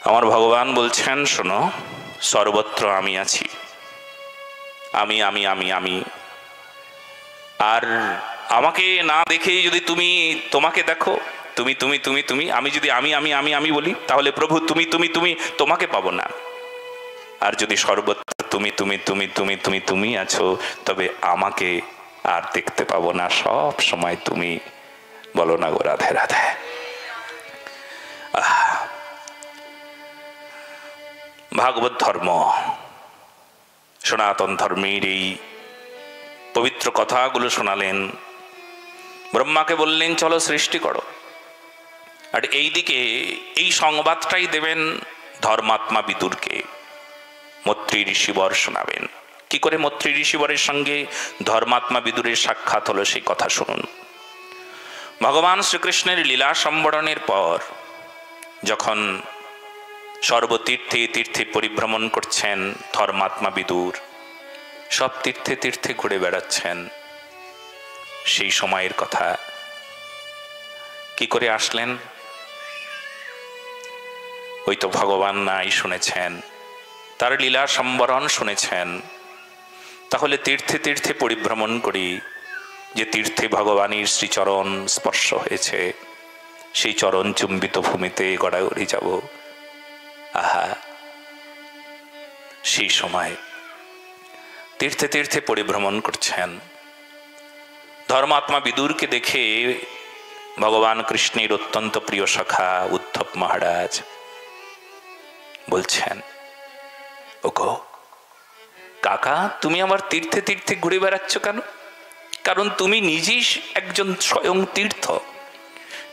আমার ভগবান বলছেন, শোনো, সর্বত্র আমি আছি, আমি আমি আমি আমি। আর আমাকে না দেখেই যদি তুমি তোমাকে দেখো, তুমি তুমি তুমি তুমি, আমি যদি আমি আমি আমি আমি বলি, তাহলে প্রভু তুমি তুমি তুমি তোমাকে পাবো না। আর যদি সর্বত্র তুমি তুমি তুমি তুমি তুমি তুমি আছো, তবে আমাকে আর দেখতে পাবো না, সব সময় তুমি। বলো না গো রাধে রাধে। ভাগবত ধর্ম, সনাতন ধর্মের এই পবিত্র কথাগুলো শোনালেন। ব্রহ্মাকে বললেন চলো সৃষ্টি করো, আর এইদিকে এই সংবাদটাই দেবেন ধর্মাত্মা বিদুরকে। মৈত্রী ঋষিবর শোনাবেন। কি করে মৈত্রী ঋষিবরের সঙ্গে ধর্মাত্মা বিদুরের সাক্ষাৎ হলো সেই কথা শুনুন। ভগবান শ্রীকৃষ্ণের লীলা সম্বরণের পর যখন সর্বতীর্থে তীর্থে পরিভ্রমণ করছেন ধর্মাত্মা বিদুর, সব তীর্থে তীর্থে ঘুরে বেড়াচ্ছেন, সেই সময়ের কথা। কি করে আসলেন? ওই তো ভগবান নাই শুনেছেন, তার লীলা সম্বরণ শুনেছেন। তাহলে তীর্থে তীর্থে পরিভ্রমণ করি, যে তীর্থে ভগবানের শ্রীচরণ স্পর্শ হয়েছে, সেই চরণ চুম্বিত ভূমিতে গড়াগড়ি যাব। আহা, সেই সময় তীর্থে তীর্থে পরিভ্রমণ করছেন। ধর্মাত্মা বিদুরকে দেখে ভগবান কৃষ্ণের অত্যন্ত প্রিয় সখা উদ্ধব মহারাজ বলছেন, ওগো কাকা, তুমি আমার তীর্থে তীর্থে ঘুরে বেড়াচ্ছ কেন? কারণ তুমি নিজেই একজন স্বয়ং তীর্থ।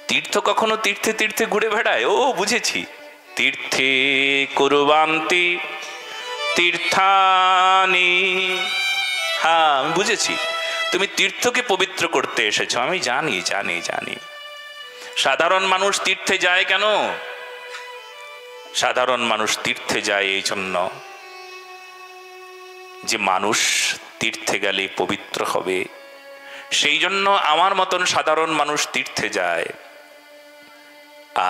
তীর্থ কখনো তীর্থে তীর্থে ঘুরে বেড়ায়? ও বুঝেছি, তীর্থে কুরবান্তি তীর্থানি। হ্যাঁ, আমি বুঝেছি, তুমি তীর্থকে পবিত্র করতে এসেছো। আমি জানি জানি জানি। সাধারণ মানুষ তীর্থে যায় কেন? সাধারণ মানুষ তীর্থে যায় এই জন্য যে মানুষ তীর্থে গেলে পবিত্র হবে, সেই জন্য আমার মতন সাধারণ মানুষ তীর্থে যায়।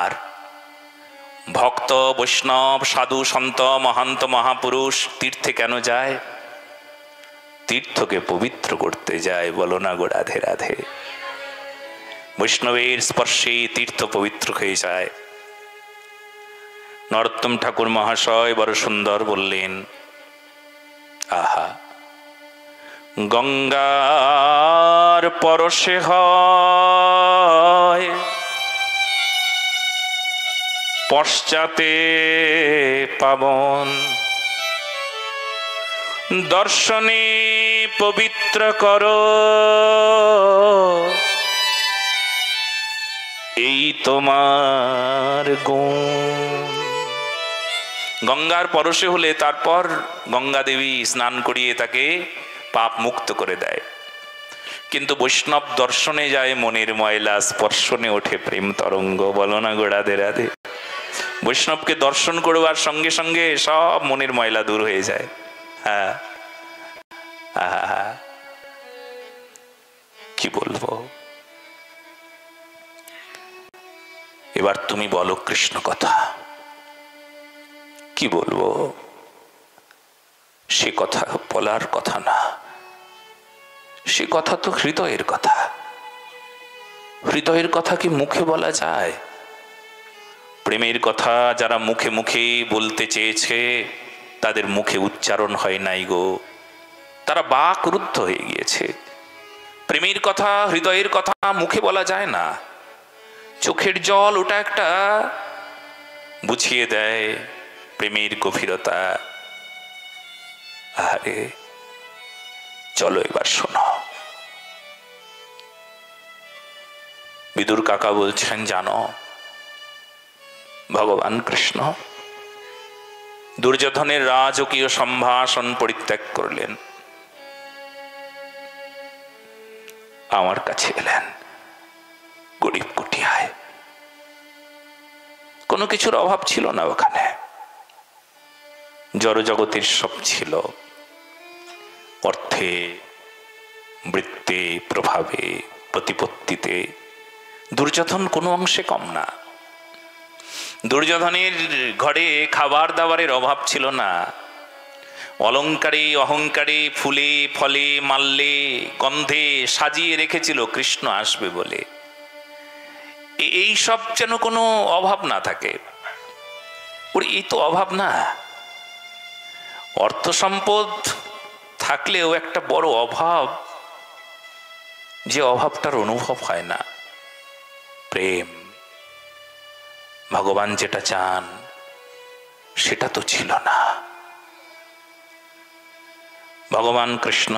আর ভক্ত বৈষ্ণব সাধু সন্ত মহান্ত মহাপুরুষ তীর্থে কেন যায়? তীর্থকে পবিত্র করতে যায়। বলো না গো রাধে রাধে। বৈষ্ণবের স্পর্শে তীর্থ পবিত্র হয়ে যায়। নরোত্তম ঠাকুর মহাশয় বড় সুন্দর বললেন, আহা, গঙ্গার পরশে হয় পশ্চাতে পাবন, দর্শনে পবিত্র করো এই তোমার গুণ। গঙ্গার পরশে হলে তারপর গঙ্গা দেবী স্নান করিয়ে তাকে পাপ মুক্ত করে দেয়। কিন্তু বৈষ্ণব দর্শনে যায় মনের ময়লা, স্পর্শনে ওঠে প্রেম তরঙ্গ। বলো না গো রাধে রাধে। বৈষ্ণবকে দর্শন করবার সঙ্গে সঙ্গে সব মনের ময়লা দূর হয়ে যায়। হ্যাঁ, কি বলবো। এবার তুমি বলো কৃষ্ণ কথা, কি বলবো? সে কথা বলার কথা না, সে কথা তো হৃদয়ের কথা। হৃদয়ের কথা কি মুখে বলা যায়? প্রেমের কথা যারা মুখে মুখে বলতে চেয়েছে, তাদের মুখে উচ্চারণ হয় নাই গো, তারা বাকরুদ্ধ হয়ে গিয়েছে। প্রেমের কথা, হৃদয়ের কথা মুখে বলা যায় না। চোখের জল ওটা একটা বুঝিয়ে দেয় প্রেমের গভীরতা। আরে চলো এবার শোনো। বিদুর কাকা বলছেন, জানো ভগবান কৃষ্ণ দুর্যোধনের রাজকীয় সম্ভাষণ পরিত্যাগ করলেন, আমার কাছে এলেন গরিব কুটিয়ায়। কোনো কিছুর অভাব ছিল না ওখানে, জড়জগতের সব ছিল। অর্থে, বৃত্তে, প্রভাবে, প্রতিপত্তিতে দুর্যোধন কোনো অংশে কম না। দুর্যোধনের ঘরে খাবার দাবারের অভাব ছিল না। অলঙ্কারে অহংকারে ফুলে ফলে মাল্যে গন্ধে সাজিয়ে রেখেছিল কৃষ্ণ আসবে বলে। এই সব যেন কোনো অভাব না থাকে। ওর এই তো অভাব না। অর্থ সম্পদ থাকলেও একটা বড় অভাব, যে অভাবটার অনুভব হয় না, প্রেম। ভগবান যেটা চান সেটা তো ছিল না। ভগবান কৃষ্ণ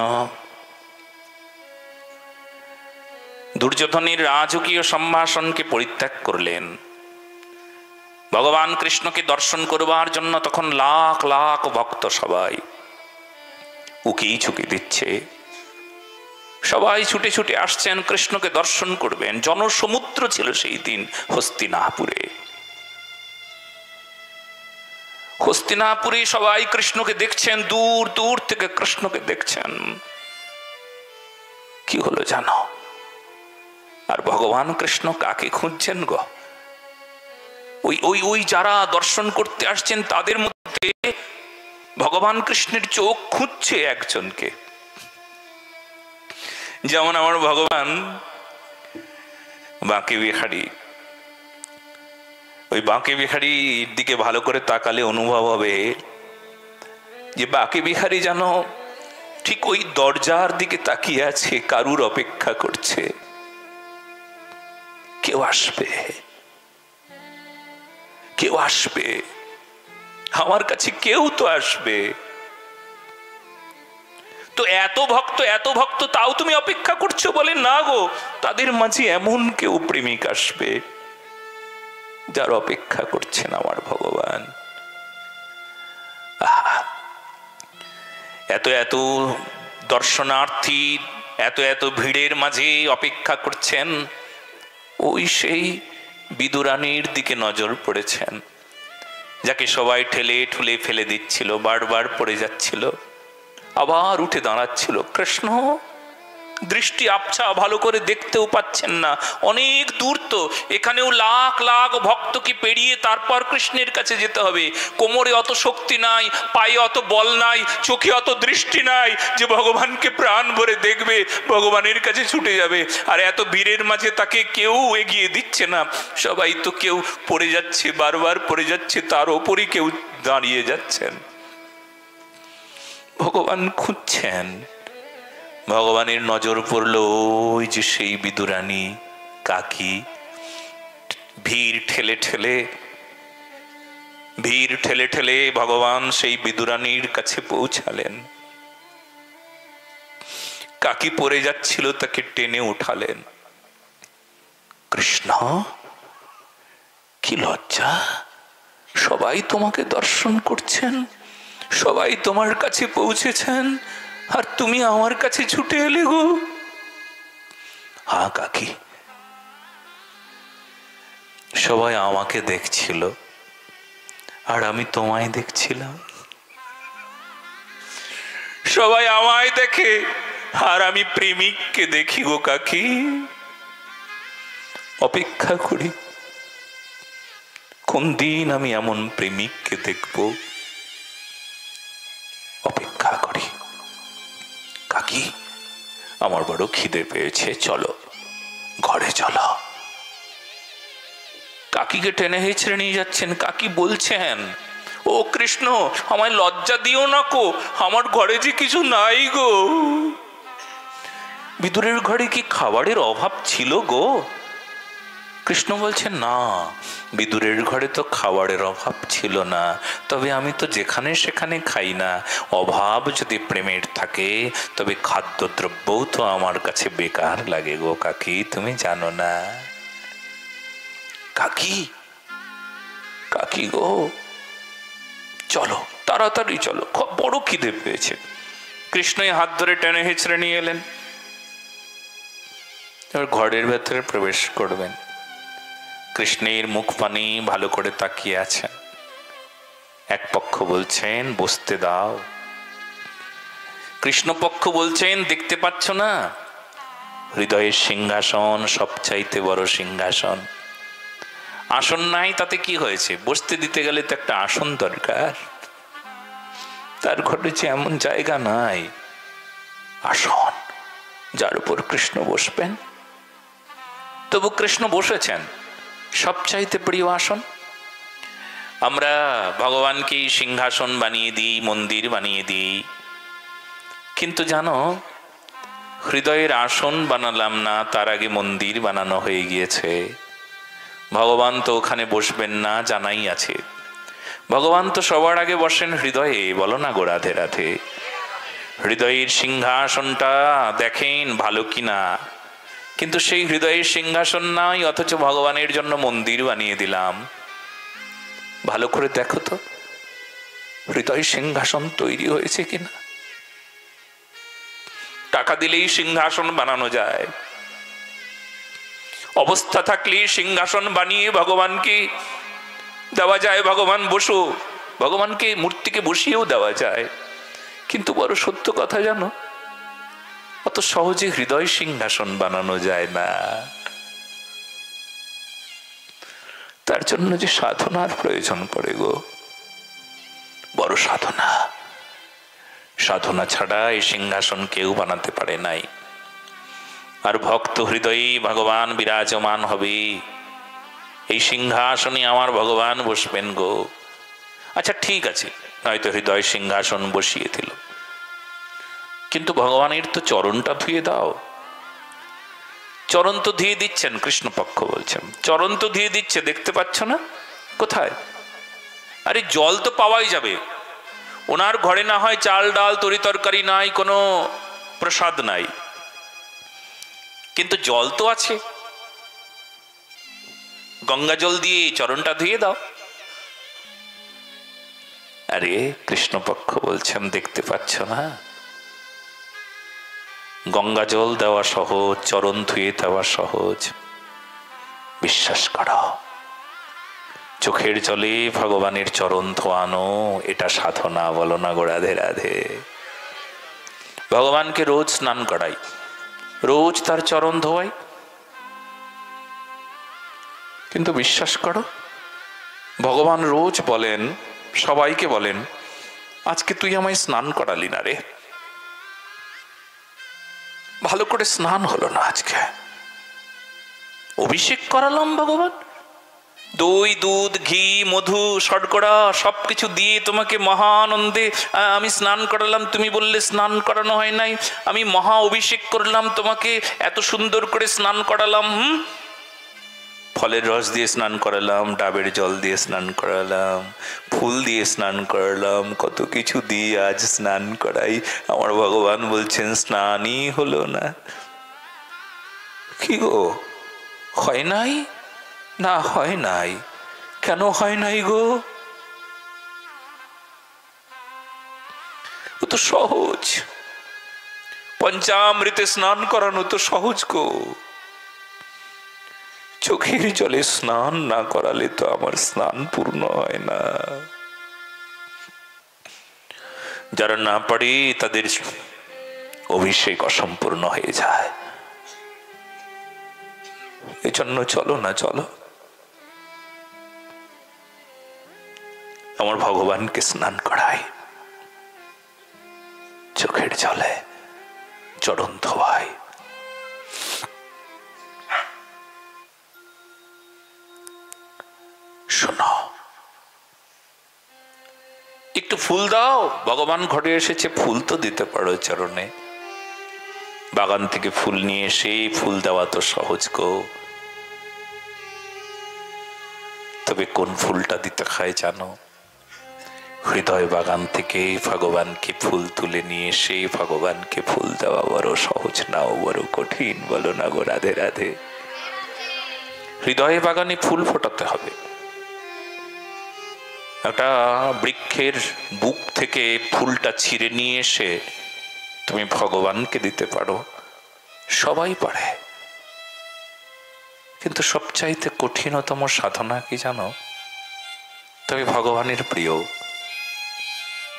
দুর্যোধনের রাজকীয় সম্ভাষণকে পরিত্যাগ করলেন। ভগবান কৃষ্ণকে দর্শন করবার জন্য তখন লাখ লাখ ভক্ত সবাই উকি ঝুঁকি দিচ্ছে। সবাই ছুটে ছুটে আসছেন কৃষ্ণকে দর্শন করবেন। জনসমুদ্র ছিল সেই দিন হস্তিনাপুরে। হস্তিনাপুরে সবাই কৃষ্ণকে দেখছেন, দূর দূর থেকে কৃষ্ণকে দেখছেন। কি হলো জানো? আর ভগবান কৃষ্ণ কাকে খুঁজছেন গো? ওই যারা দর্শন করতে আসছেন তাদের মধ্যে ভগবান কৃষ্ণের চোখ খুঁজছে একজনকে। যেমন আমার ভগবান বাঁকে বিহারী, ওই বাঁকে বিহারীর দিকে ভালো করে তাকালে অনুভব হবে যে বাঁকে বিহারী যেন ঠিক ওই দরজার দিকে তাকিয়ে আছে, কারুর অপেক্ষা করছে। কেউ আসবে, কেউ আসবে, আমার কাছে কেউ তো আসবে। তো এত ভক্ত তাও তুমি অপেক্ষা করছো? বলে না গো, তাদের মাঝে এমন কেউ প্রেমিক আসবে যার অপেক্ষা করছেন আমার ভগবান। এত এত দর্শনার্থী এত এত ভিড়ের মাঝে অপেক্ষা করছেন। ওই সেই বিদুরানীর দিকে নজর পড়েছেন, যাকে সবাই ঠেলে ঠুলে ফেলে দিচ্ছিল, বারবার পড়ে যাচ্ছিল, আবার উঠে দাঁড়াচ্ছিল। কৃষ্ণ দৃষ্টি আবছা, ভালো করে দেখতেও পাচ্ছেন না, অনেক দূর তো। এখানেও লাখ লাখ ভক্তকে পেরিয়ে তারপর কৃষ্ণের কাছে যেতে হবে। কোমরে অত শক্তি নাই, পায়ে অত বল নাই, চোখে অত দৃষ্টি নাই যে ভগবানকে প্রাণ ভরে দেখবে, ভগবানের কাছে ছুটে যাবে। আর এত ভিড়ের মাঝে তাকে কেউ এগিয়ে দিচ্ছে না। সবাই তো কেউ পড়ে যাচ্ছে, বারবার পড়ে যাচ্ছে, তার ওপরই কেউ দাঁড়িয়ে যাচ্ছেন। ভগবান খুঁজছেন। ভগবানের নজর পড়ল ওই যে সেই বিদুরানী কাকি। ভিড় ঠেলে ঠেলে ভগবান সেই বিদুরানীর কাছে পৌঁছালেন। কাকি পড়ে যাচ্ছিল, তাকে টেনে উঠালেন। কৃষ্ণ, কি লজ্জা! সবাই তোমাকে দর্শন করছেন, সবাই তোমার কাছে পৌঁছেছেন, আর তুমি আমার কাছে ছুটে এলে গো। হ্যাঁ কাকি, সবাই আমাকে দেখছিল আর আমি তোমায় দেখছিলাম। সবাই আমায় দেখে আর আমি প্রেমিককে দেখি গো কাকি। অপেক্ষা করি কোন দিন আমি এমন প্রেমিককে দেখব। অপেক্ষা করি। কাকি, আমার বড় খিদে পেয়েছে, চলো ঘরে চলো। কাকিকে টেনে হেঁচড়ে নিয়ে যাচ্ছেন। কাকি বলছেন, ও কৃষ্ণ, আমায় লজ্জা দিও না গো, আমার ঘরে যে কিছু নাই গো। বিদুরের ঘরে কি খাবারের অভাব ছিল গো? কৃষ্ণ বলছেন, না, বিদুরের ঘরে তো খাবারের অভাব ছিল না, তবে আমি তো যেখানে সেখানে খাই না। অভাব যদি প্রেমের থাকে তবে খাদ্যদ্রব্যও তো আমার কাছে বেকার লাগে গো কাকি, তুমি জানো না। কাকি, কাকি গো, চলো তাড়াতাড়ি চলো, খুব বড় খিদে পেয়েছে। কৃষ্ণই হাত ধরে টেনে হেঁচড়ে নিয়ে এলেন। এবার ঘরের ভেতরে প্রবেশ করবেন। কৃষ্ণের মুখ পানি ভালো করে তাকিয়ে আছেন। এক পক্ষ বলছেন বসতে দাও, কৃষ্ণ পক্ষ বলছেন দেখতে পাচ্ছ না, হৃদয়ের সিংহাসন সবচাইতে বড় সিংহাসন, আসন নাই তাতে কি হয়েছে, বসতে দিতে গেলে তো একটা আসন দরকার। তার ঘটেছে এমন জায়গা নাই আসন যার উপর কৃষ্ণ বসবেন। তবু কৃষ্ণ বসেছেন সবচাইতে প্রিয় আসন। আমরা ভগবানকে সিংহাসন বানিয়ে দিই, মন্দির বানিয়ে দিই, কিন্তু জানো হৃদয়ের আসন বানালাম না, তার আগে মন্দির বানানো হয়ে গিয়েছে। ভগবান তো ওখানে বসবেন না জানাই আছে। ভগবান তো সবার আগে বসেন হৃদয়ে। বলো না গো রাধে রাধে। হৃদয়ের সিংহাসনটা দেখেন ভালো কিনা, কিন্তু সেই হৃদয়ের সিংহাসন নাই, অথচ ভগবানের জন্য মন্দির বানিয়ে দিলাম। ভালো করে দেখো তো হৃদয় সিংহাসন তৈরি হয়েছে কিনা। টাকা দিলেই সিংহাসন বানানো যায়, অবস্থা থাকলে সিংহাসন বানিয়ে ভগবানকে দেওয়া যায়, ভগবান বসো, ভগবানকে মূর্তিকে বসিয়েও দেওয়া যায়। কিন্তু বড় সত্য কথা জানো, অত সহজে হৃদয় সিংহাসন বানানো যায় না। তার জন্য যে সাধনার প্রয়োজন পড়ে গো, বড় সাধনা। সাধনা ছাড়া এই সিংহাসন কেউ বানাতে পারে নাই। আর ভক্ত হৃদয়ে ভগবান বিরাজমান হবে, এই সিংহাসনে আমার ভগবান বসবেন গো। আচ্ছা ঠিক আছে, হয়তো হৃদয় সিংহাসন বসিয়ে দিল, কিন্তু ভগবানের তো চরণটা ধুয়ে দাও। চরণ তো ধুয়ে দিচ্ছেন, কৃষ্ণপক্ষ বলছেন চরণ তো ধুয়ে দিচ্ছে, দেখতে পাচ্ছ না? কোথায়? আরে জল তো পাওয়াই যাবে। ওনার ঘরে না হয় চাল ডাল তরি তরকারি নাই, কোনো প্রসাদ নাই, কিন্তু জল তো আছে। গঙ্গা জল দিয়ে চরণটা ধুয়ে দাও। আরে কৃষ্ণপক্ষ বলছেন দেখতে পাচ্ছ না? গঙ্গা জল দেওয়া সহজ, চরণ ধুয়ে দেওয়া সহজ। বিশ্বাস করো, চোখের জলে ভগবানের চরণ ধোয়ানো এটা সাধনা। বলো না গো রাধে রাধে। ভগবানকে রোজ স্নান করাই, রোজ তার চরণ ধোয়াই, কিন্তু বিশ্বাস করো ভগবান রোজ বলেন, সবাইকে বলেন, আজকে তুই আমায় স্নান করালি না রে, ভালো করে স্নান হলো না আজকে। অভিষেক করালাম ভগবান, দই দুধ ঘি মধু শর্করা সবকিছু দিয়ে তোমাকে মহা আনন্দে আমি স্নান করালাম, তুমি বললে স্নান করানো হয় নাই। আমি মহা অভিষেক করলাম তোমাকে, এত সুন্দর করে স্নান করালাম। ফলের রস দিয়ে স্নান করালাম, ডাবের জল দিয়ে স্নান করালাম, ফুল দিয়ে স্নান করালাম, কত কিছু দিয়ে আজ স্নান করাই। আমার ভগবান বলছেন স্নানই হলো না। কি গো, হয় নাই? না হয় নাই। কেন হয় নাই গো? ও তো সহজ, পঞ্চামৃতে স্নান করানো তো সহজ গো। চোখের জলে স্নান না করালে তো আমার স্নান পূর্ণ হয় না। যারা না পারে তাদের অভিষেক অসম্পূর্ণ হয়ে যায়। এজন্য চলো না, চলো আমার ভগবানকে স্নান করাই, চোখের জলে চরণ ধোয়াই। শোনো, একটু ফুল দাও, ভগবান ঘরে এসেছে, ফুল তো দিতে পারো চরণে। বাগান থেকে ফুল নিয়ে এসে ফুল দেওয়া তো সহজ গো, তবে কোন ফুলটা দিতে হয় জানো? হৃদয় বাগান থেকে ভগবানকে ফুল তুলে নিয়ে এসে ভগবানকে ফুল দেওয়া বড় সহজ নাও বড় কঠিন? বলো না গো রাধে রাধে। হৃদয় বাগানে ফুল ফোটাতে হবে। একটা বৃক্ষের বুক থেকে ফুলটা ছিঁড়ে নিয়ে এসে তুমি ভগবানকে দিতে পারো, সবাই পারে, কিন্তু সবচাইতে কঠিনতম সাধনা কি জানো? তবে ভগবানের প্রিয়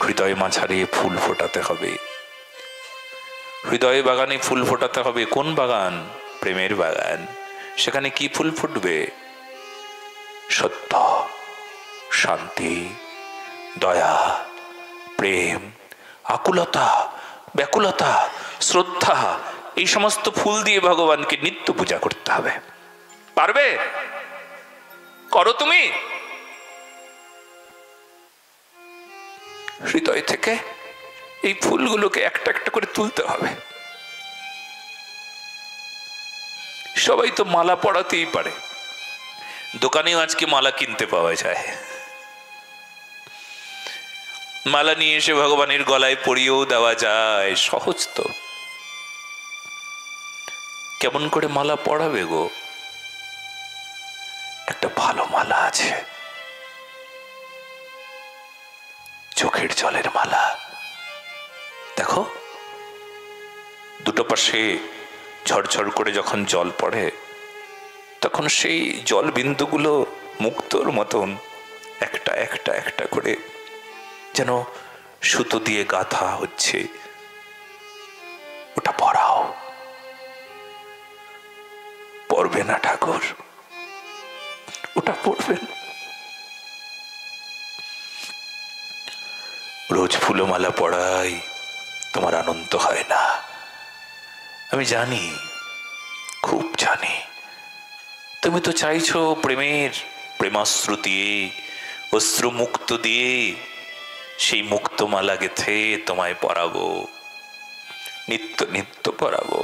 হৃদয় মাঝারে ফুল ফোটাতে হবে। হৃদয় বাগানে ফুল ফোটাতে হবে। কোন বাগান? প্রেমের বাগান। সেখানে কি ফুল ফুটবে? সত্য, শান্তি, দয়া, প্রেম, আকুলতা, ব্যাকুলতা, শ্রদ্ধা, এই সমস্ত ফুল দিয়ে ভগবানকে নিত্য পূজা করতে হবে। পারবে? করো তুমি। হৃদয় থেকে এই ফুলগুলোকে একটা একটা করে তুলতে হবে। সবাই তো মালা পড়াতেই পারে, দোকানেও আজকে মালা কিনতে পাওয়া যায়। মালা নিয়ে এসে ভগবানের গলায় পরিয়েও দেওয়া যায়, সহজ তো। কেমন করে মালা পড়াবে গো? একটা ভালো মালা আছে, চোখের জলের মালা। দেখো, দুটো পাশে ঝরঝর করে যখন জল পড়ে, তখন সেই জল বিন্দুগুলো মুক্তোর মতন একটা একটা একটা করে যেন সুতো দিয়ে গাঁথা হচ্ছে। ওটা পড়াও। পড়বে না ঠাকুর? ওটা পড়বেন। রোজ ফুলমালা পড়াই তোমার আনন্দ হয় না, আমি জানি, খুব জানি। তুমি তো চাইছো প্রেমের প্রেমাশ্রু দিয়ে, অশ্রু মুক্ত দিয়ে সেই মুক্তমালা গেথে তোমায় পরাবো, নিত্য নিত্য পরাবো।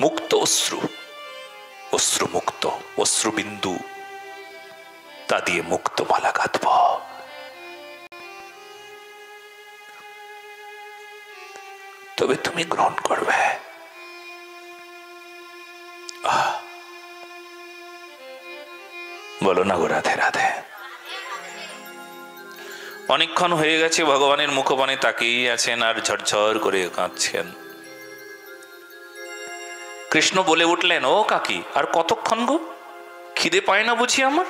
মুক্ত অশ্রু, অশ্রু মুক্ত, অশ্রুবিন্দু, তা দিয়ে মুক্তমালা গাঁথব। তবে তুমি গ্রহণ করবে। বলো না গো রাধে রাধে। অনেকক্ষণ হয়ে গেছে ভগবানের মুখপানে তাকিয়ে আছেন আর ঝরঝর করে কাঁদছেন। কৃষ্ণ বলে উঠলেন, ও কাকি, আর কতক্ষণ গো? খিদে পায় না বুঝি আমার?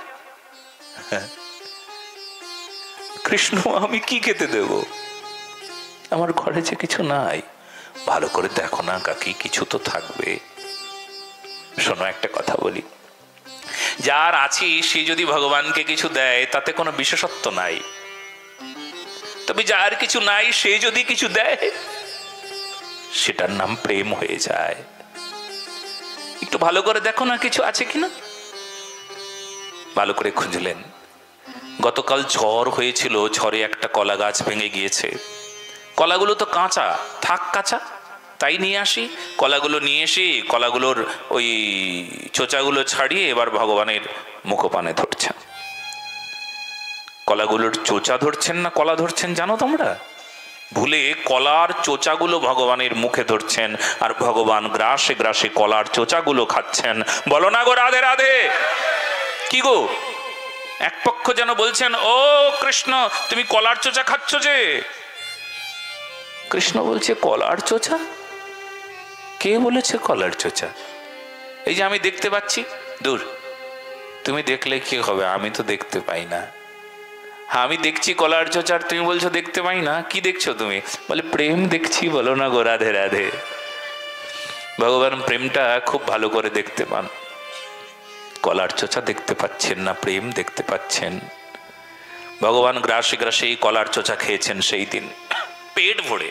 কৃষ্ণ, আমি কি খেতে দেব? আমার ঘরে যে কিছু নাই। ভালো করে দেখো না কাকি, কিছু তো থাকবে। শোনো, একটা কথা বলি, যার আছে সে যদি ভগবানকে কিছু দেয় তাতে কোনো বিশেষত্ব নাই। তবে যার কিছু নাই সে যদি কিছু দেয়, সেটার নাম প্রেম হয়ে যায়। একটু ভালো করে দেখো না কিছু আছে কিনা। ভালো করে খুঁজলেন। গতকাল ঝড় হয়েছিল, ঝড়ে একটা কলা গাছ ভেঙে গিয়েছে। কলাগুলো তো কাঁচা, থাক কাঁচা, তাই নিয়ে আসি। কলাগুলো নিয়ে এসে কলাগুলোর ওই চোচাগুলো ছাড়িয়ে এবার ভগবানের মুখপানে ধরছেন। কলাগুলোর চোচা ধরছেন না কলা ধরছেন জানো তোমরা? ভুলে কলার চোচাগুলো ভগবানের মুখে ধরছেন, আর ভগবান গ্রাসে গ্রাসে কলার চোচাগুলো খাচ্ছেন। বলো না গো রাধে রাধে। কি গো, এক পক্ষ যেন বলছেন, ও কৃষ্ণ, তুমি কলার চোচা খাচ্ছ যে। কৃষ্ণ বলছে, কলার চোচা? কে বলেছে কলার চোচা? এই যে আমি দেখতে পাচ্ছি। দূর, তুমি দেখলে কি হবে, আমি তো দেখতে পাই না। আমি দেখছি কলার চোচার, তুমি বলছো দেখতে পাই না। কি দেখছো তুমি? বলে প্রেম দেখছি। বলো না গো রাধে রাধে। ভগবান প্রেমটা খুব ভালো করে দেখতে পান। কলার চোচা দেখতে পাচ্ছেন না, প্রেম দেখতে পাচ্ছেন। ভগবান গ্রাসে গ্রাসে এই কলার চোচা খেয়েছেন সেই দিন পেট ভরে।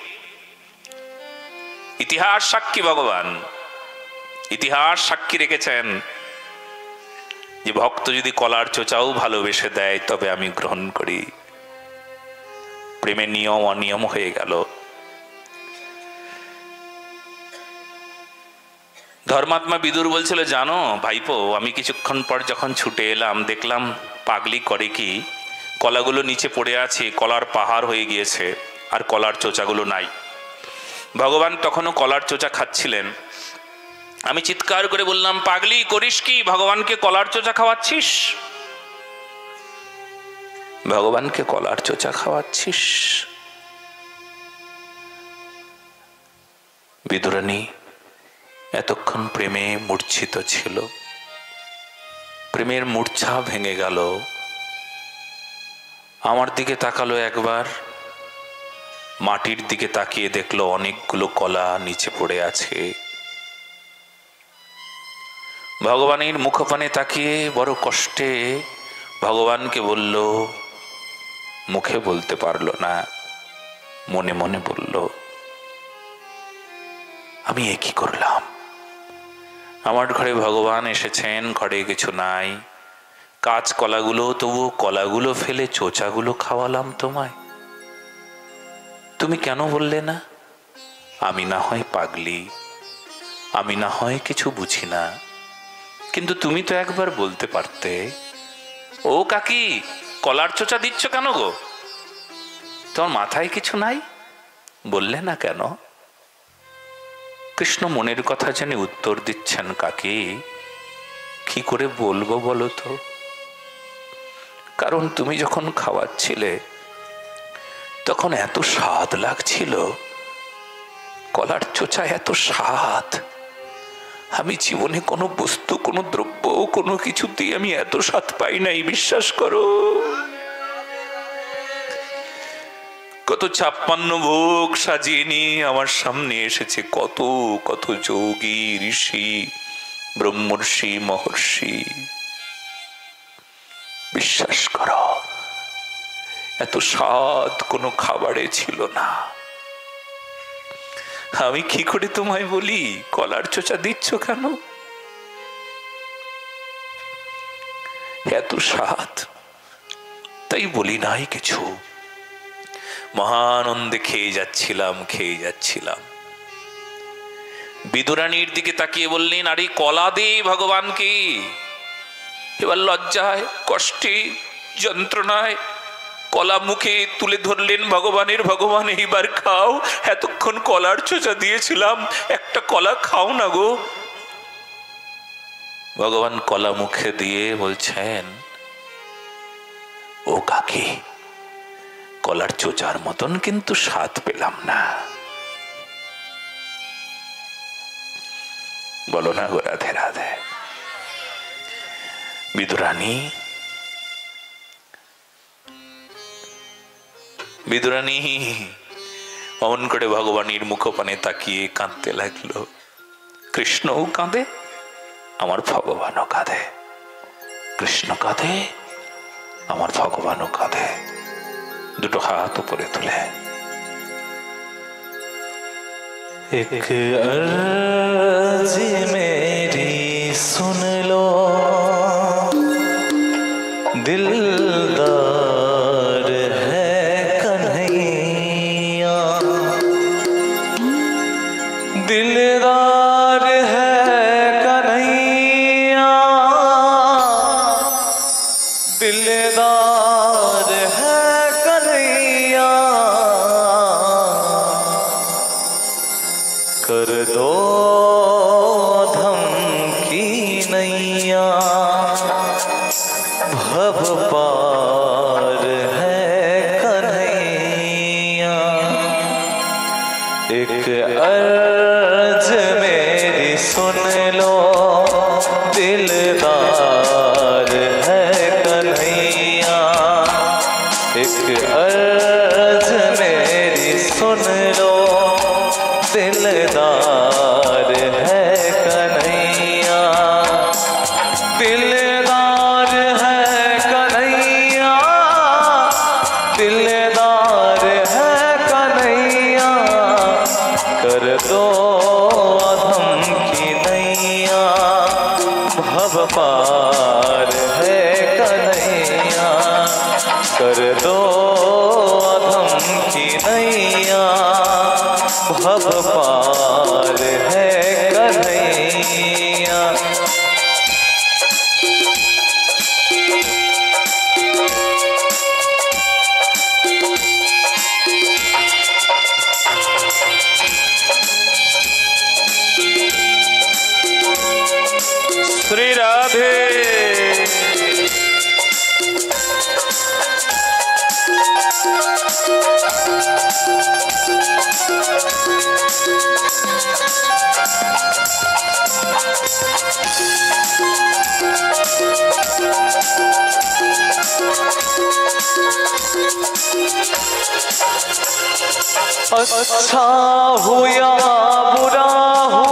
ইতিহাস সাক্ষী, ভগবান ইতিহাস সাক্ষী রেখেছেন যে ভক্ত যদি কলার চোচাও ভালোবেসে দেয় তবে আমি গ্রহণ করি। প্রেমের নিয়ম অনিয়ম হয়ে গেল। ধর্মাত্মা বিদুর বলছিল, জানো ভাইপো, আমি কিছুক্ষণ পর যখন ছুটে এলাম দেখলাম পাগলি করে কি, কলাগুলো নিচে পড়ে আছে, কলার পাহাড় হয়ে গিয়েছে, আর কলার চোচাগুলো নাই। ভগবান তখনও কলার চোচা খাচ্ছিলেন। আমি চিৎকার করে বললাম, পাগলি করিস কি, ভগবানকে কলার চোচা খাওয়াচ্ছিস? ভগবানকে কলার চোচা খাওয়াচ্ছিস? বিদুরানী এতক্ষণ প্রেমে মূর্ছিত ছিল, প্রেমের মূর্ছা ভেঙে গেল। আমার দিকে তাকালো একবার, মাটির দিকে তাকিয়ে দেখলো অনেকগুলো কলা নিচে পড়ে আছে। ভগবানের মুখপানে তাকিয়ে বড় কষ্টে ভগবানকে বলল, মুখে বলতে পারল না, মনে মনে বলল, আমি এ কি করলাম? আমার ঘরে ভগবান এসেছেন, ঘরে কিছু নাই, কাঁচ কলাগুলো তবু কলাগুলো ফেলে চোচাগুলো খাওয়ালাম তোমায়, তুমি কেন বললে না? আমি না হয় পাগলি, আমি না হয় কিছু বুঝি না, কিন্তু তুমি তো একবার বলতে পারতে, ও কাকি কলার চোচা দিচ্ছ কেন গো? তোমার মাথায় কিছু নাই? বললে না কেন? কৃষ্ণ মনের কথা জেনে উত্তর দিচ্ছেন, কাকি কি করে বলবো বলো তো? কারণ তুমি যখন খাওয়াচ্ছিলে তখন এত স্বাদ লাগছিল, কলার চোচা এত স্বাদ, আমি জীবনে কোনো বস্তু, কোনো দ্রব্য, কোনো কিছুতেই আমি এত স্বাদ পাই নাই, বিশ্বাস করো। কত 56 ভোগ সাজিয়ে নিয়ে আমার সামনে এসেছে কত কত যোগী, ঋষি, ব্রহ্মর্ষি, মহর্ষি, বিশ্বাস করো এত স্বাদ কোনো খাবারে ছিল না। আমি কি করে তোমায় বলি কলার চোচা দিচ্ছ কেন? এত স্বাদ, তাই বলি নাই কিছু। মহানন্দে খেয়ে যাচ্ছিলাম। বিদুরানীর দিকে তাকিয়ে বললেন, আরে কলা দে ভগবানকে। এবার লজ্জায়, কষ্টে, যন্ত্রণায় কলা মুখে তুলে ধরলেন ভগবানের। ভগবান এইবার খাও, এতক্ষণ কলার চোচা দিয়েছিলাম, একটা কলা খাও না গো। ভগবান কলা মুখে দিয়ে বলছেন, ও কাকি কলার চোচার মতন কিন্তু স্বাদ পেলাম না। বলো না গো রাধে রাধে। বিদুরানী অমন করে ভগবানের মুখপানে তাকিয়ে কাঁদতে লাগলো। কৃষ্ণও কাঁদে, আমার ভগবানও কাঁদে। কৃষ্ণ কাঁদে, আমার ভগবানও কাঁদে। দুটো হাত উপরে তুলে एक अर्ज मेरी सुन लो, दिलदार है कन्हैया, दिलदार है कन्हैया, दिलदार है कन्हैया, कर दो धम की नैया, भव पार है कन्हैया। एक अर्ज मेरी सुन लो, दिलदार है कन्हैया, एक अर्ज मेरी सुन लो, दिलदार है कन्हैया, दिलदार है कन्हैया, दिलदार है कन्हैया, कर दो अधम की नैया, भव पार है कन्हैया, कर दो अधम की नैया, भव पार है कन्हैया। श्री राधे। अच्छा हो या बुरा हो,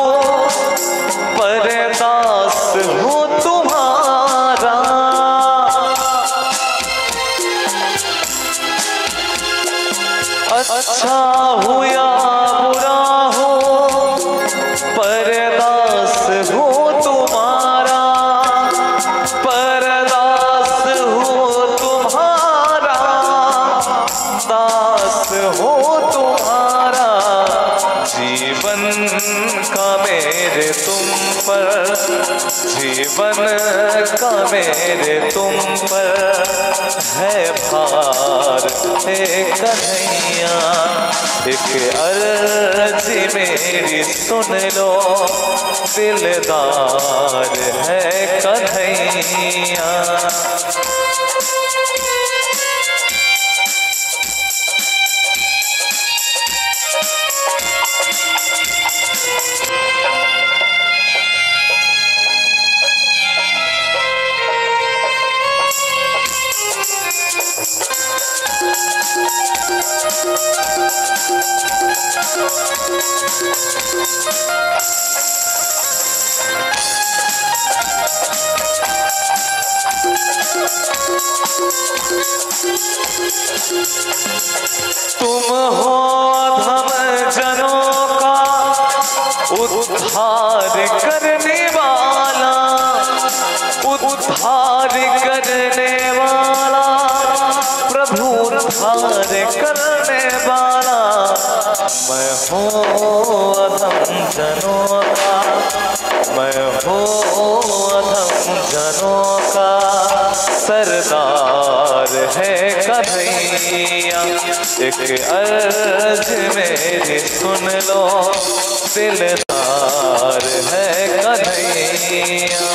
परदास हो अच्छा हो या बुरा हो, परदास हो तुम्हारा, परदास हो तुम्हारा, दास हो तुम्हारा। जीवन का मेरे तुम पर, जीवन का मेरे तुम पर है भार हे कन्हैया। एक अर्जी मेरी सुन लो, दिलदार है कन्हैया। तुम हो अधम जनों का उद्धार करने वाला, उद्धार करने वाला, प्रभु उद्धार करने वाला। मैं हूँ अधम जनों का, मैं हूँ अधम जनों का सरदार है कन्हैया। एक अर्ज मेरी सुन लो, दिलदार है कन्हैया।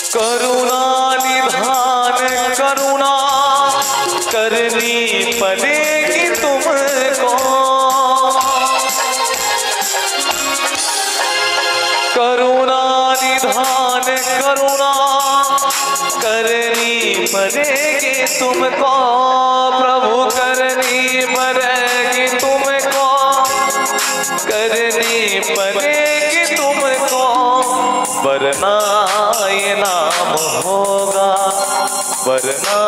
करुणा निधान करुणा करनी पड़ेगी तुमको, करुणा निधान करुणा करनी पड़ेगी तुमको, प्रभु करनी पड़ेगी तुमको, करनी पड़ेगी तुमको। वरना ये नाम होगा, वरना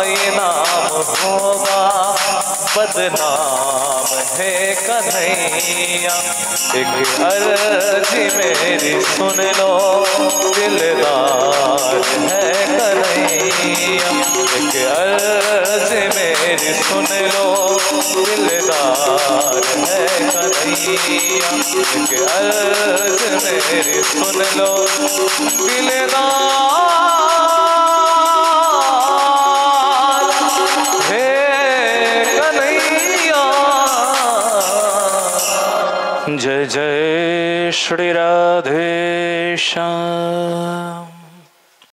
ये नाम होगा बदनाम है कन्हैया। एक अर्जी मेरी सुन लो, दिलदार है कन्हैया। एक अर्जी मेरी सुन लो, दिलदार है कन्हैया। एक अर्जी मेरी सुन लो, दिलदार जय जय श्री राधे श्याम।